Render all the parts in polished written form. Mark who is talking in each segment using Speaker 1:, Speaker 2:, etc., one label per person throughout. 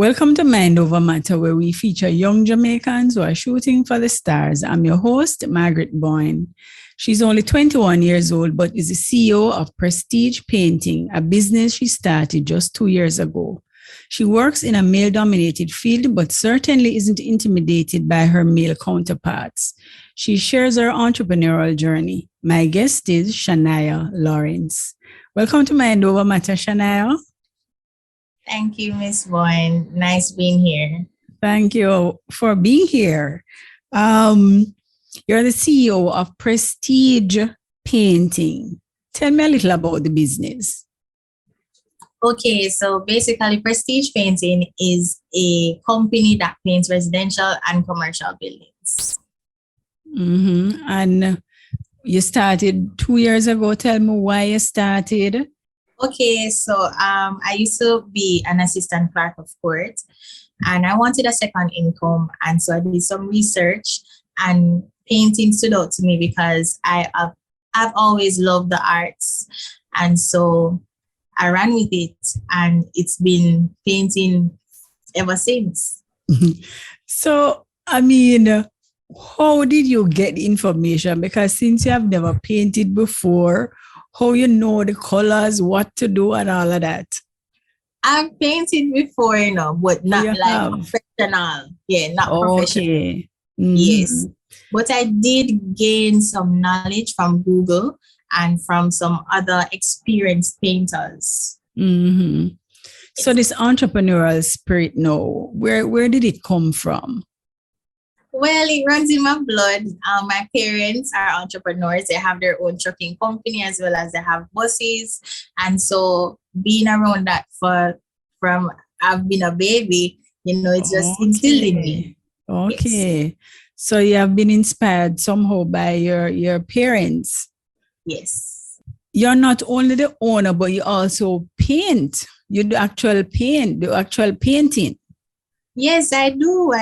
Speaker 1: Welcome to Mind Over Matter, where we feature young Jamaicans who are shooting for the stars. I'm your host, Margaret Boyne. She's only 21 years old, but is the CEO of Prestige Painting, a business she started just 2 years ago. She works in a male-dominated field, but certainly isn't intimidated by her male counterparts. She shares her entrepreneurial journey. My guest is Shania Lawrence. Welcome to Mind Over Matter, Shania.
Speaker 2: Thank you, Miss Boyne. Nice being here.
Speaker 1: Thank you for being here. You're the CEO of Prestige Painting. Tell me a little about the business.
Speaker 2: Okay, so basically Prestige Painting is a company that paints residential and commercial buildings.
Speaker 1: Mm-hmm. And you started 2 years ago. Tell me why you started.
Speaker 2: Okay, so I used to be an assistant clerk of court, and I wanted a second income. And so I did some research, and painting stood out to me because I've always loved the arts. And so I ran with it, and it's been painting ever since.
Speaker 1: So, how did you get information? Because since you have never painted before, how you know the colors, what to do, and all of that?
Speaker 2: I've painted before, but not professional. Yeah, not professional.
Speaker 1: Okay. Mm-hmm.
Speaker 2: Yes. But I did gain some knowledge from Google and from some other experienced painters.
Speaker 1: Mm-hmm. So this entrepreneurial spirit now, where did it come from?
Speaker 2: Well, it runs in my blood. My parents are entrepreneurs. They have their own trucking company as well as they have buses. And so being around that from I've been a baby, it's just instilled in me.
Speaker 1: Okay. Yes. So you have been inspired somehow by your parents.
Speaker 2: Yes.
Speaker 1: You're not only the owner, but you also paint. You do actual painting.
Speaker 2: Yes, I do.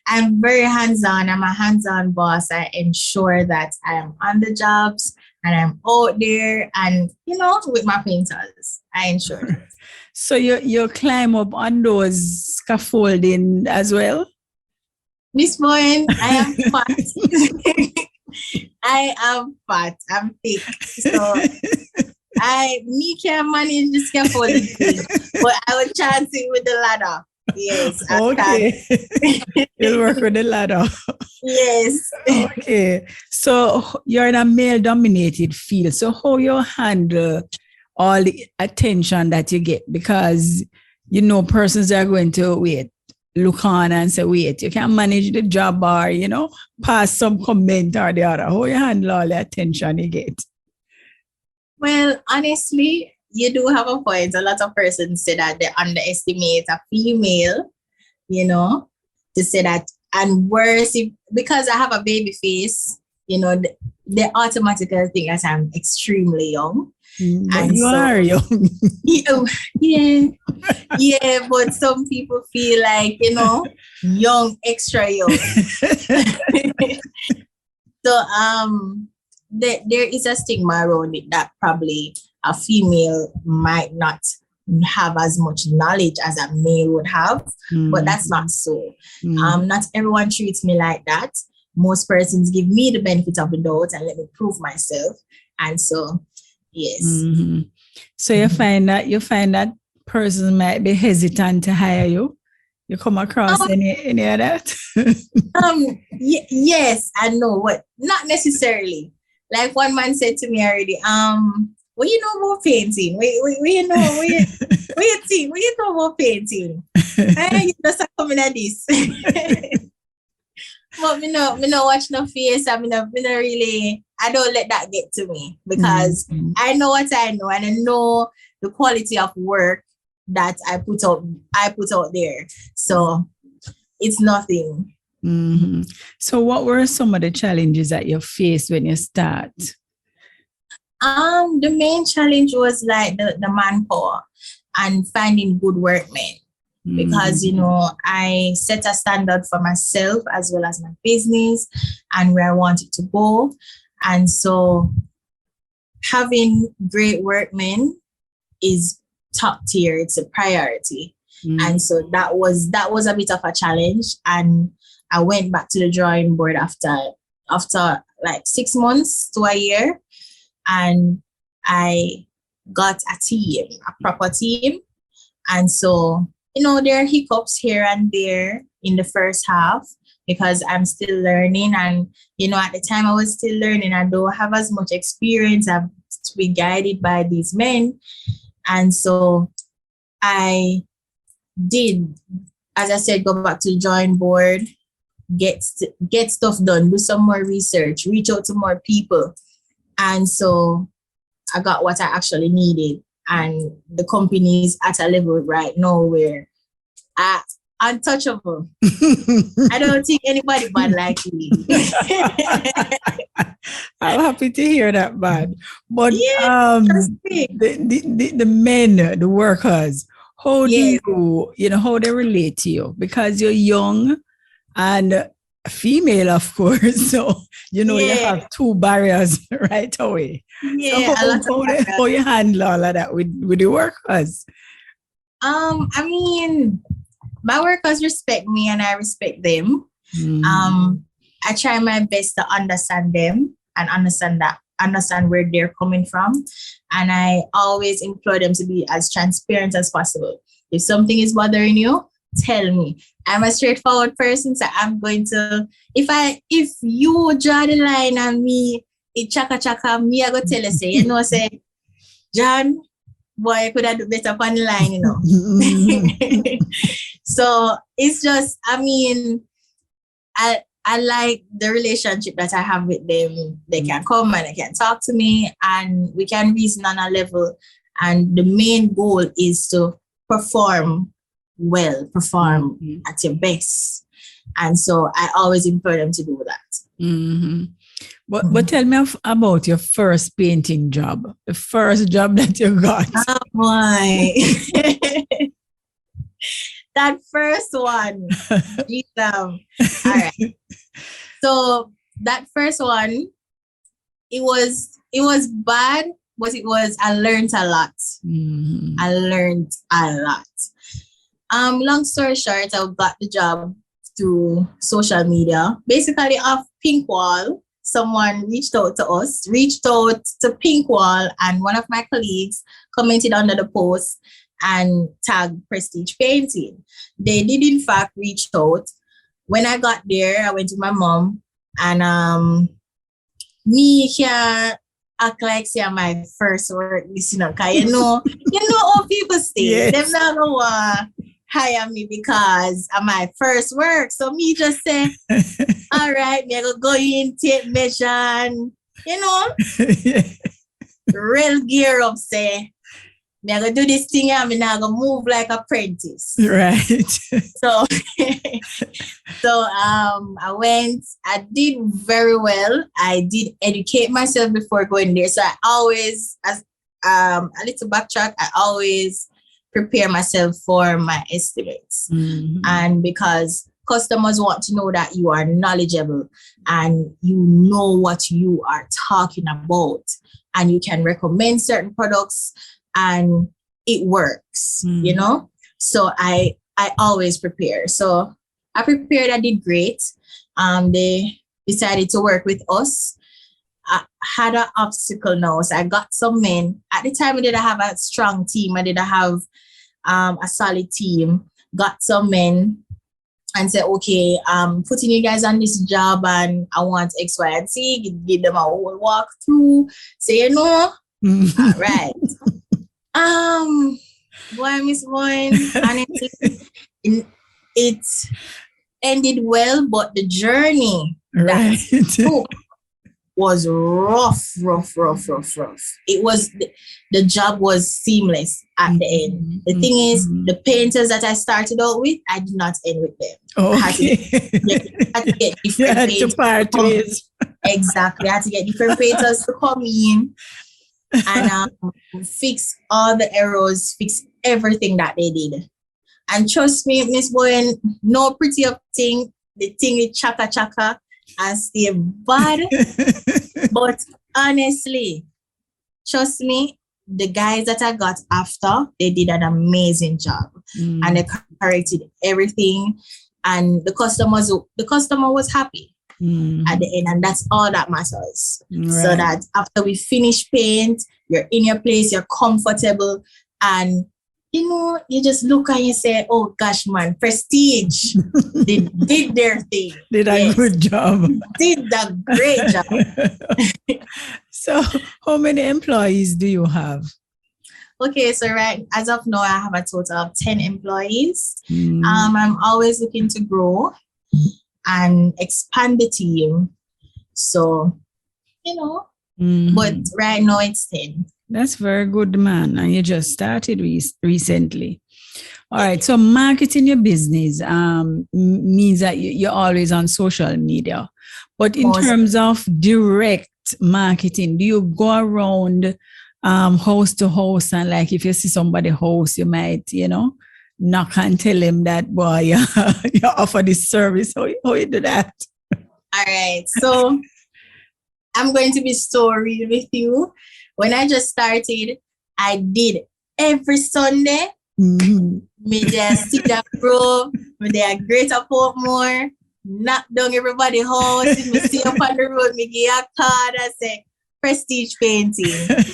Speaker 2: I'm very hands-on. I'm a hands-on boss. I ensure that I am on the jobs and I'm out there and, with my painters. I ensure that.
Speaker 1: So you climb up on those scaffolding as well?
Speaker 2: Miss Boyne, I am fat. I am fat. I'm thick. So me can manage the scaffolding thing, but I will chance it with the ladder. Yes.
Speaker 1: Okay. You'll work with the ladder.
Speaker 2: Yes.
Speaker 1: Okay. So you're in a male-dominated field. So how you handle all the attention that you get? Because, persons are going to look on and say, wait, you can't manage the job or, pass some comment or the other. How you handle all the attention you get?
Speaker 2: Well, honestly, you do have a point. A lot of persons say that they underestimate a female, to say that. And worse, because I have a baby face, they automatically think that I'm extremely young.
Speaker 1: But you are young.
Speaker 2: Yeah, but some people feel like, young, extra young. So there is a stigma around it that probably a female might not have as much knowledge as a male would have, but that's not so. Not everyone treats me like that. Most persons give me the benefit of the doubt and let me prove myself. And so, yes.
Speaker 1: Mm-hmm. So you find that persons might be hesitant to hire you? You come across any of that?
Speaker 2: Yes and no, but not necessarily. Like one man said to me already, what you know about painting? What you know about painting? You just coming at this. But me no watch no face. I don't let that get to me because I know what I know and I know the quality of work that I put out there. So it's nothing.
Speaker 1: Mm-hmm. So what were some of the challenges that you faced when you start?
Speaker 2: The main challenge was like the manpower and finding good workmen. Because, I set a standard for myself as well as my business and where I want it to go. And so having great workmen is top tier. It's a priority. And so that was a bit of a challenge. And I went back to the drawing board after like 6 months to a year. And I got a team, a proper team. And so, there are hiccups here and there in the first half because I'm still learning. And, at the time I was still learning, I don't have as much experience. I've to be guided by these men. And so I did, as I said, go back to the drawing board, get stuff done, do some more research, reach out to more people. And so I got what I actually needed. And the company is at a level right now where I'm untouchable. I don't think anybody bad like me.
Speaker 1: I'm happy to hear that, Bad. But the men, the workers, how do how they relate to you? Because you're young and female, of course. So, you have two barriers right away.
Speaker 2: Yeah,
Speaker 1: so how you handle all of that with the workers?
Speaker 2: I mean, my workers respect me and I respect them. I try my best to understand them and understand where they're coming from. And I always implore them to be as transparent as possible. If something is bothering you, tell me. I'm a straightforward person, so I'm going to, if you draw the line on me, it chaka, me, I go tell you, say, John, boy, I could have do better on the line, So it's just, I mean, I like the relationship that I have with them. They can come and they can talk to me and we can reason on a level. And the main goal is to perform well, at your best. And so I always implore them to do that.
Speaker 1: But tell me about your first painting job, the first job that you got.
Speaker 2: Oh my. That first one. All right. So that first one, it was bad, but I learned a lot. I learned a lot. Long story short, I got the job through social media. Basically off Pinkwall, someone reached out to Pinkwall, and one of my colleagues commented under the post and tagged Prestige Painting. They did in fact reach out. When I got there, I went to my mom and me here act like say my first work, cause you know how people stay. Them not gonna hire me because of my first work. So me just say, all right, me go in, take measure and real gear up say. I'm going to do this thing and I'm going to move like apprentice.
Speaker 1: Right.
Speaker 2: So I went, I did very well. I did educate myself before going there. So I always, as a little backtrack, I always prepare myself for my estimates. And because customers want to know that you are knowledgeable and you know what you are talking about and you can recommend certain products and it works, So I always prepare. So I prepared, I did great. They decided to work with us. I had an obstacle now. So I got some men. At the time, I didn't have a strong team. I didn't have a solid team. Got some men and said, okay, putting you guys on this job and I want X, Y, and Z. Give them a whole walkthrough. Say, all right. Boy, Miss Boyne, honestly, it ended well, but the journey was rough. It was, the job was seamless at the end. The thing is, the painters that I started out with, I did not end with them.
Speaker 1: Okay.
Speaker 2: I had to get different painters.
Speaker 1: To part ways.
Speaker 2: Exactly. I had to get different painters to come in and fix all the errors, fix everything that they did. And trust me, Miss Boyne, no pretty up thing, the thing is chaka and stay bad. But honestly, trust me, the guys that I got after, they did an amazing job, and they corrected everything, and the customer was happy at the end, and that's all that matters.
Speaker 1: Right.
Speaker 2: So that after we finish paint, you're in your place, you're comfortable, and you just look and you say, oh gosh, man, Prestige, they did their thing.
Speaker 1: Did a good job.
Speaker 2: Did a great job.
Speaker 1: So how many employees do you have?
Speaker 2: Okay, so right as of now, I have a total of 10 employees. I'm always looking to grow and expand the team. So, but right now it's 10.
Speaker 1: That's very good, man. And you just started recently. All right. So marketing your business means that you're always on social media. But in terms of direct marketing, do you go around house to house, and like if you see somebody house, you might, knock and tell him that, boy, you offer this service. How you do that?
Speaker 2: All right. So I'm going to be so real with you. When I just started, I did every Sunday. Me there sit up bro, me there Greater Portmore, knock down everybody house. If me see up on the road, me give a card and say Prestige Painting.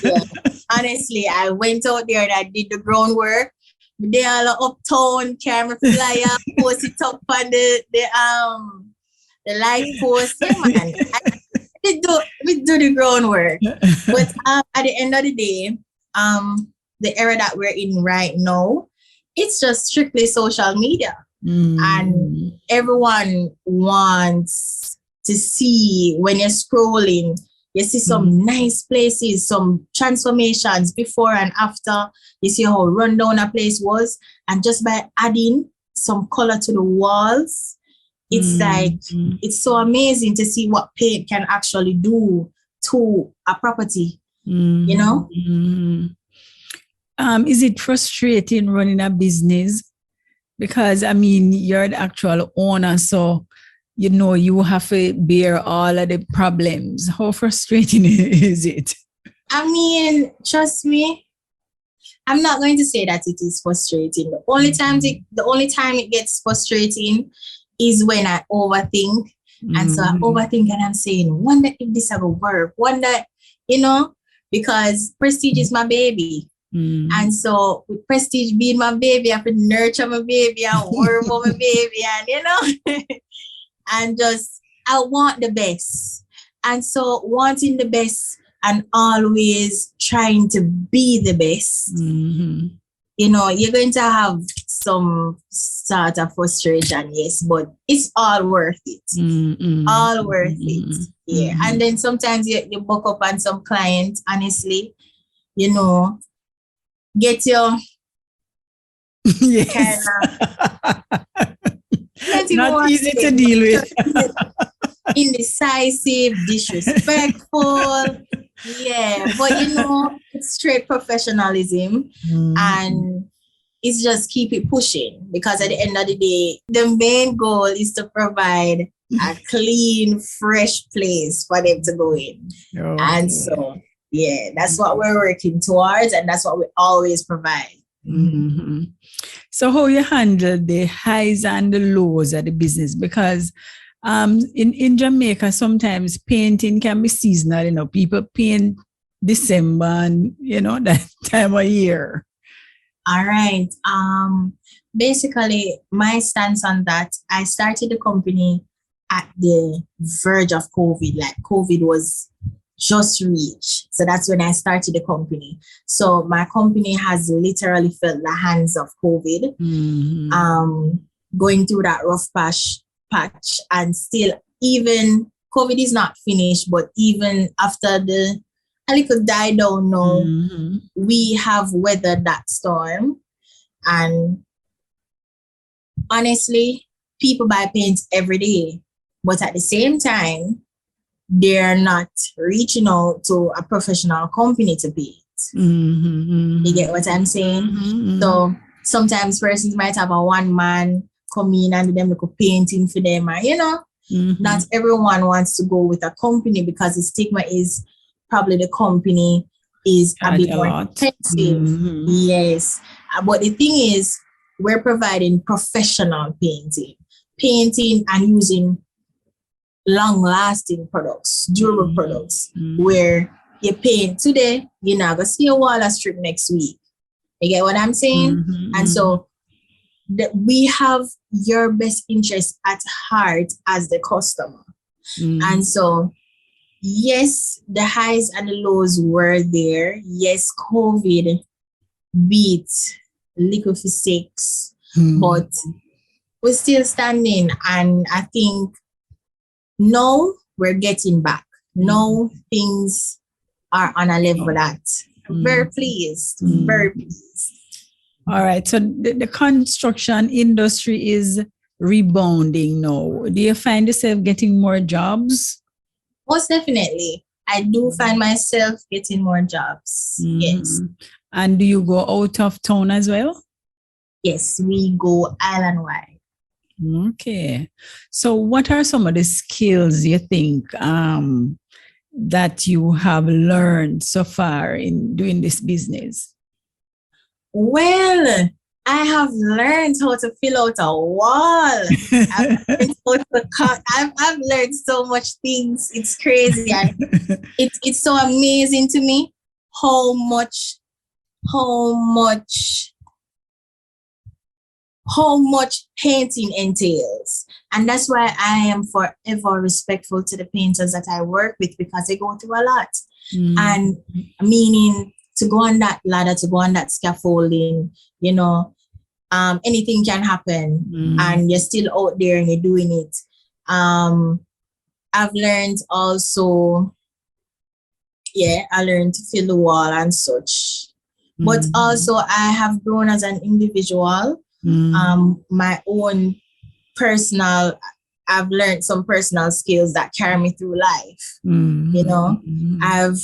Speaker 2: Yeah. Honestly, I went out there and I did the groundwork. They all uptown, camera flyer, post it up on the light post. Yeah, man. We do the groundwork. But at the end of the day, the era that we're in right now, it's just strictly social media. And everyone wants to see, when you're scrolling, you see some nice places, some transformations before and after. You see how run down a place was. And just by adding some color to the walls, it's like, it's so amazing to see what paint can actually do to a property,
Speaker 1: Is it frustrating running a business? Because, you're the actual owner, so, you have to bear all of the problems. How frustrating is it?
Speaker 2: Trust me, I'm not going to say that it is frustrating. The only time it gets frustrating is when I overthink. And so I overthink and I'm saying, wonder if this will work. Wonder, because Prestige is my baby. And so with Prestige being my baby, I have to nurture my baby and work for my baby and, and just, I want the best. And so wanting the best and always trying to be the best, you're going to have some sort of frustration, yes, but it's all worth it. All worth it. Yeah. And then sometimes you book up on some clients, honestly, get your
Speaker 1: yes. Not easy to deal with.
Speaker 2: Indecisive, disrespectful. Yeah, but it's straight professionalism, and it's just keep it pushing, because at the end of the day, the main goal is to provide a clean, fresh place for them to go in. And so, yeah, that's what we're working towards, and that's what we always provide.
Speaker 1: So how you handle the highs and the lows of the business? Because in Jamaica, sometimes painting can be seasonal. People paint December and, that time of year.
Speaker 2: All right. Basically, my stance on that, I started the company at the verge of COVID. Like COVID was just reached. So that's when I started the company. So my company has literally felt the hands of COVID, going through that rough patch, and still, even COVID is not finished, but even after a little die down now, we have weathered that storm. And honestly, people buy paint every day, but at the same time, they're not reaching out to a professional company to paint. You get what I'm saying? So sometimes persons might have a one man come in and do them like a painting for them, and not everyone wants to go with a company, because the stigma is probably the company is a
Speaker 1: Charge
Speaker 2: bit
Speaker 1: a
Speaker 2: more
Speaker 1: lot.
Speaker 2: expensive.
Speaker 1: Mhm.
Speaker 2: Yes. But the thing is, we're providing professional painting and using long-lasting products, durable products, where you paint today, you're not going to see a wall or strip next week. You get what I'm saying? And so we have your best interest at heart as the customer. And so, yes, the highs and the lows were there. Yes, COVID beat liquor for six, but we're still standing. And I think now we're getting back. Now things are on a level that very pleased, very pleased.
Speaker 1: All right. So the construction industry is rebounding now. Do you find yourself getting more jobs?
Speaker 2: Most definitely. I do find myself getting more jobs. Yes.
Speaker 1: And do you go out of town as well?
Speaker 2: Yes, we go island-wide.
Speaker 1: Okay. So what are some of the skills you think that you have learned so far in doing this business?
Speaker 2: Well, I have learned how to fill out a wall. I've learned so much things. It's crazy. And it's so amazing to me how much painting entails. And that's why I am forever respectful to the painters that I work with, because they go through a lot. And meaning to go on that ladder, to go on that scaffolding, anything can happen and you're still out there and you're doing it. I've learned also, I learned to fill the wall and such. But also I have grown as an individual. My own I've learned some personal skills that carry me through life. I've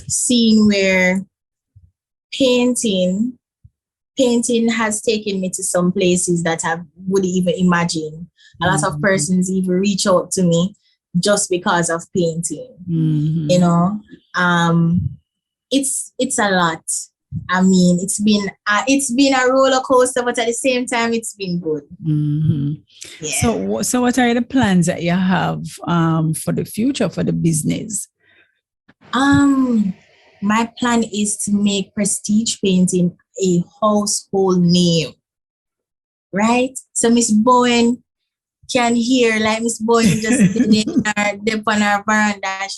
Speaker 2: seen where painting has taken me to some places that I wouldn't even imagine. A lot of persons even reach out to me just because of painting. It's a lot. I mean, it's been a roller coaster, but at the same time, it's been good. Yeah.
Speaker 1: So what are the plans that you have for the future, for the business?
Speaker 2: My plan is to make prestige painting a household name, right? So Miss Bowen can hear, like Miss Bowen just did on her veranda,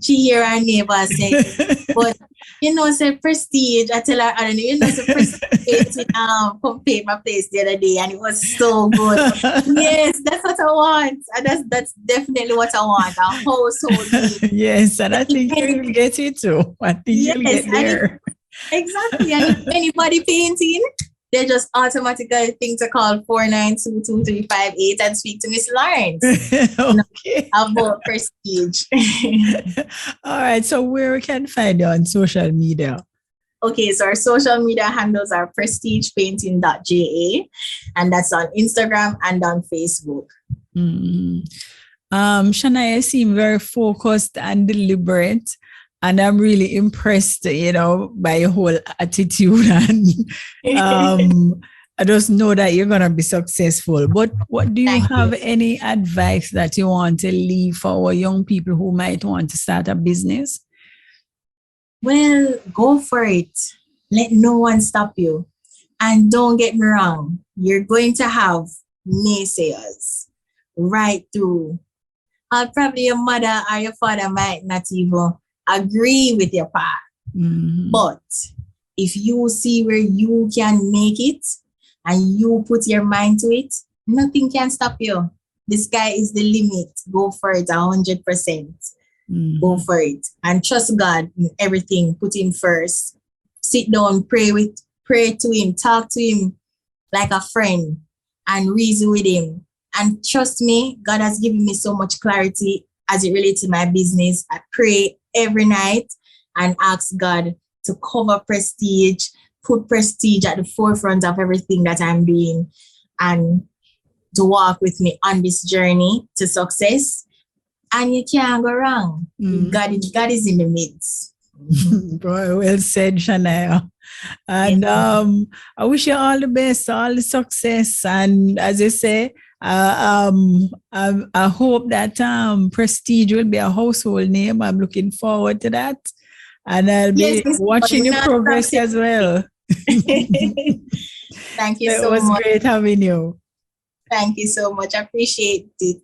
Speaker 2: she hear her neighbor say, but say prestige. I tell her, I don't know, say prestige come paint my place the other day, and it was so good. Yes, that's what I want. And that's definitely what I want. A household name.
Speaker 1: Yes, and I think you'll get it too. I think you'll get there.
Speaker 2: Exactly. And if anybody painting, they just automatically think to call 492-2358 and speak to Miss Lawrence.
Speaker 1: Okay.
Speaker 2: About prestige.
Speaker 1: All right. So where we can find you on social media?
Speaker 2: Okay, so our social media handles are prestigepainting.ja, and that's on Instagram and on Facebook.
Speaker 1: Shania seemed very focused and deliberate. And I'm really impressed, by your whole attitude. And I just know that you're going to be successful. But what do you have any advice that you want to leave for our young people who might want to start a business?
Speaker 2: Well, go for it. Let no one stop you. And don't get me wrong, you're going to have naysayers right through. Probably your mother or your father might not even agree with your path. But if you see where you can make it and you put your mind to it, nothing can stop you. The sky is the limit. Go for it 100%. Go for it. And trust God in everything. Put him first. Sit down, pray to him, talk to him like a friend and reason with him. And trust me, God has given me so much clarity as it relates to my business. I pray every night and ask God to cover prestige, put prestige at the forefront of everything that I'm doing, and to walk with me on this journey to success. And you can't go wrong. God is in the midst.
Speaker 1: Well said, Shania. And I wish you all the best, all the success. And as I say, I hope that Prestige will be a household name. I'm looking forward to that. And I'll
Speaker 2: Yes,
Speaker 1: be watching your progress as well.
Speaker 2: Thank you
Speaker 1: It
Speaker 2: so
Speaker 1: was
Speaker 2: much.
Speaker 1: great having you.
Speaker 2: Thank you so much. I appreciate it.